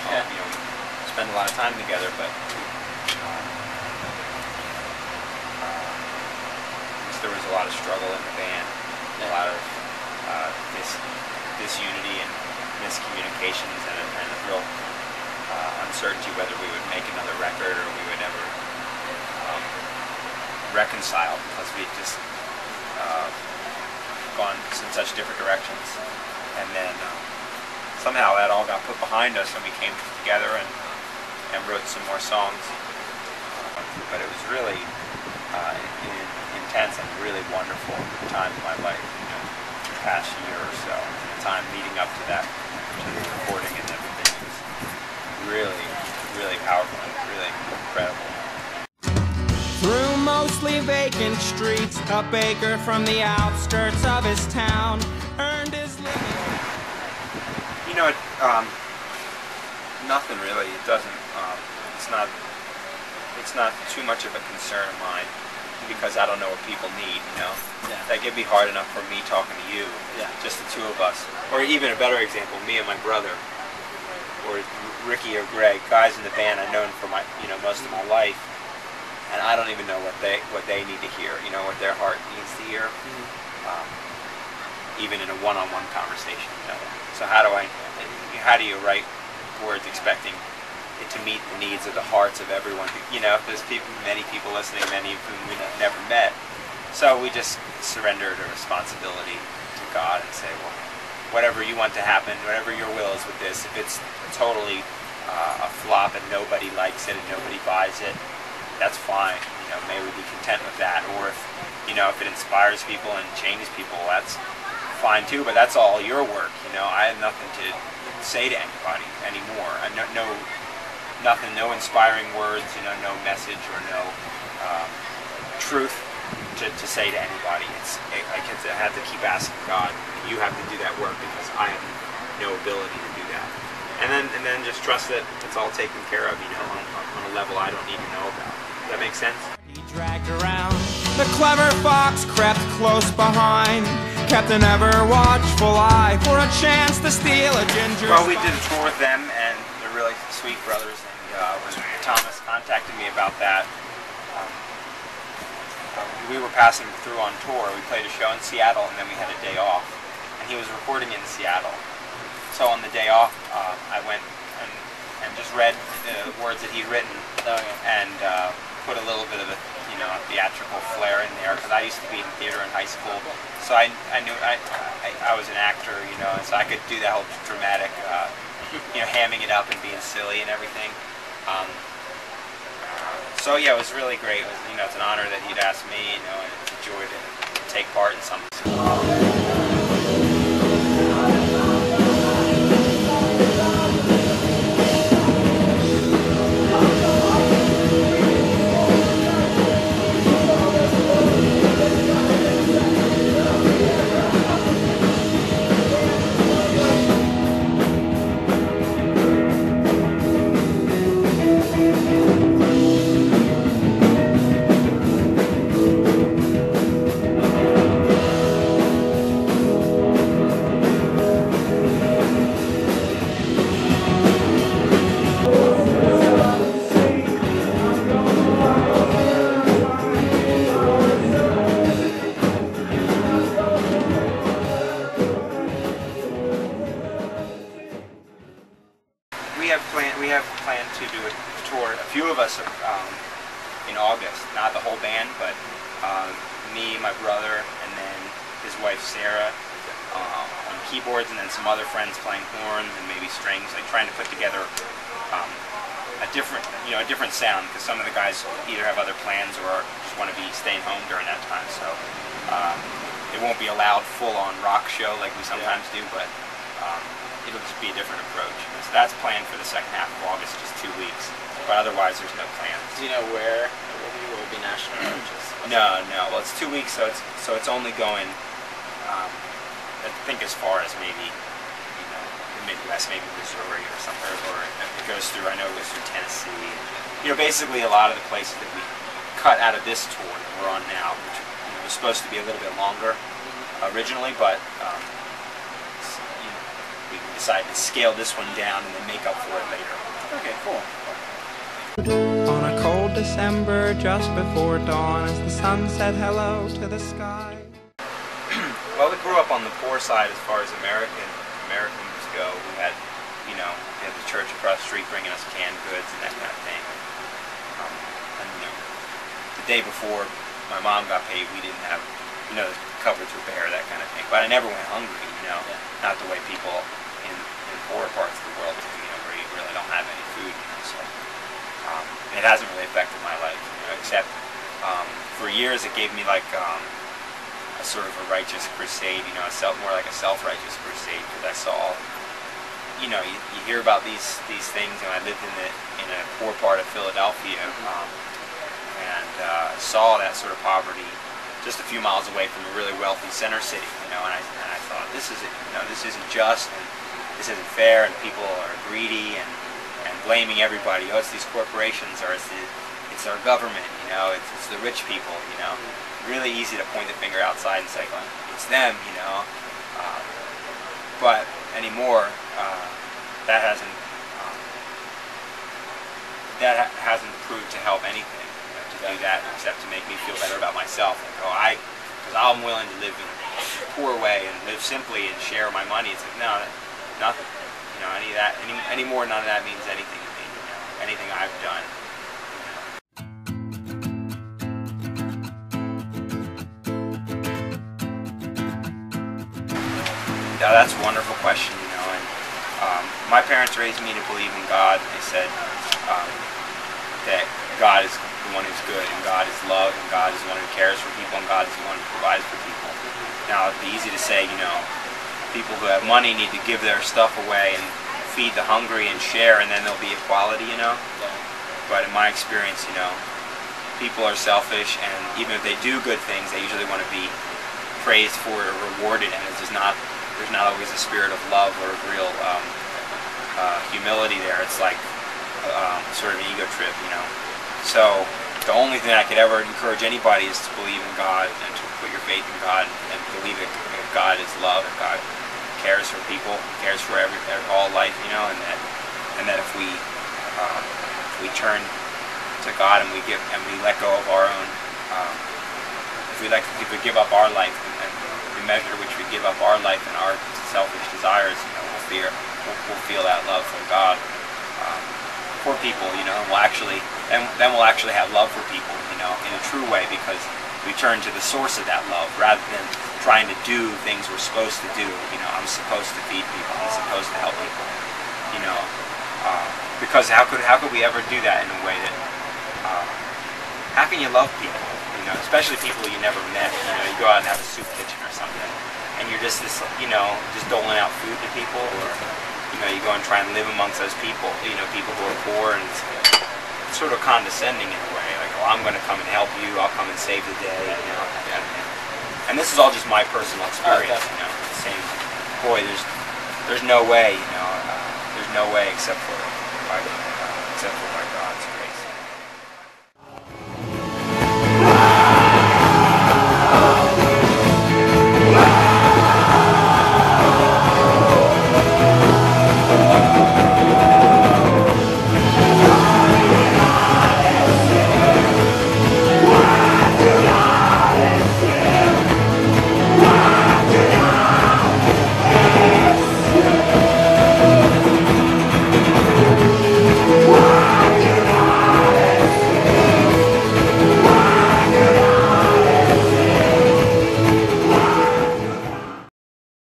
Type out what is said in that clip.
You know, we spend a lot of time together, but there was a lot of struggle in the band, a lot of disunity and miscommunications, and a real uncertainty whether we would make another record or we would ever reconcile, because we had just gone in such different directions. And then somehow that all got put behind us, and we came together and wrote some more songs. But it was really intense and really wonderful time in my life, you know, the past year or so. The time leading up to that, to the recording and everything, was really, really powerful and really incredible. Through mostly vacant streets, a baker from the outskirts of his town earned his living. You know, nothing really. It doesn't. It's not too much of a concern of mine, because I don't know what people need. You know, like it'd be hard enough for me talking to you, just the two of us, or even a better example, me and my brother, or Ricky or Greg, guys in the band I've known for most of my life. And I don't even know what they need to hear, you know, what their heart needs to hear, even in a one-on-one conversation. You know? So how do you write words expecting it to meet the needs of the hearts of everyone? You know, if there's many people listening, many of whom we never met. So we just surrendered a responsibility to God and say, well, whatever you want to happen, whatever your will is with this, if it's totally a flop and nobody likes it and nobody buys it, that's fine. You know, may we be content with that. Or if it inspires people and changes people, that's fine too. But that's all your work. You know, I have nothing to say to anybody anymore. No inspiring words. You know, no message or no truth to say to anybody. I have to keep asking God, you have to do that work, because I have no ability to do that. And then just trust that it's all taken care of. You know, on a level I don't need to know about. Does that make sense? He dragged around. The clever fox crept close behind, kept an ever watchful eye for a chance to steal a ginger. Well, we did a tour with them, and they're really sweet brothers. And when Thomas contacted me about that, we were passing through on tour. We played a show in Seattle, and then we had a day off. And he was recording in Seattle. So on the day off, I went and just read the words that he'd written, and put a little bit of a theatrical flair in there, because I used to be in theater in high school, so I knew I was an actor, you know, and so I could do that whole dramatic, hamming it up and being silly and everything. So yeah, it was really great. It was, it's an honor that he'd asked me, and it's a joy to take part in something. We have planned to do a tour, a few of us, in August. Not the whole band, but me, my brother, and then his wife Sarah on keyboards, and then some other friends playing horns and maybe strings, like trying to put together a different sound, because some of the guys either have other plans or just want to be staying home during that time. So it won't be a loud, full-on rock show like we sometimes do, but it'll just be a different approach. So that's planned for the second half of August, just 2 weeks. But otherwise, there's no plans. Do you know where it will be national arches? No. Well, it's 2 weeks, so it's only going, I think, as far as maybe the Midwest, maybe Missouri or somewhere, or it goes through. I know it goes through Tennessee. Basically a lot of the places that we cut out of this tour that we're on now, which was supposed to be a little bit longer originally, but we decide to scale this one down and then make up for it later. Okay, cool. On a cold December, just before dawn, as the sun said hello to the sky. Well, we grew up on the poor side as far as Americans go. We had, we had the church across the street bringing us canned goods and that kind of thing. And the day before my mom got paid, we didn't have, the cupboards were bare, that kind of thing. But I never went hungry, not the way people in poorer parts of the world do, where you really don't have any food. So it hasn't really affected my life, except for years it gave me like a sort of a righteous crusade, more like a self-righteous crusade, because I saw, you hear about these things, and I lived in a poor part of Philadelphia, and saw that sort of poverty just a few miles away from a really wealthy center city, and I thought, this isn't just, and this isn't fair, and people are greedy and blaming everybody. Oh, it's these corporations, or it's our government, it's the rich people, Really easy to point the finger outside and say, it's them, but anymore, that hasn't proved to help anything. To do that, except to make me feel better about myself. Like, because I'm willing to live in a poor way and live simply and share my money. It's like, no, nothing. Any of that, anymore, none of that means anything to me. Anything I've done. Now, that's a wonderful question, and my parents raised me to believe in God. They said that God is the one who's good, and God is love, and God is the one who cares for people, and God is the one who provides for people. Now, it'd be easy to say, people who have money need to give their stuff away and feed the hungry and share, and then there'll be equality, But in my experience, people are selfish, and even if they do good things, they usually want to be praised for it or rewarded, and there's not always a spirit of love or real humility there. It's like sort of an ego trip, So the only thing I could ever encourage anybody is to believe in God and to put your faith in God and believe that God is love and God cares for people, cares for all life, and that if we turn to God and we let go of our own, if we give up our life and the measure to which we give up our life and our selfish desires, we'll feel that love from God. For people, we'll actually have love for people, in a true way, because we turn to the source of that love rather than trying to do things we're supposed to do. I'm supposed to feed people, I'm supposed to help people, because how could we ever do that in a way that, how can you love people, especially people you never met, you go out and have a soup kitchen or something, and you're just just doling out food to people, or you go and try and live amongst those people, people who are poor, and it's sort of condescending in a way, like, oh, I'm going to come and help you, I'll come and save the day, And this is all just my personal experience, saying, boy, there's no way, there's no way except for by God's grace.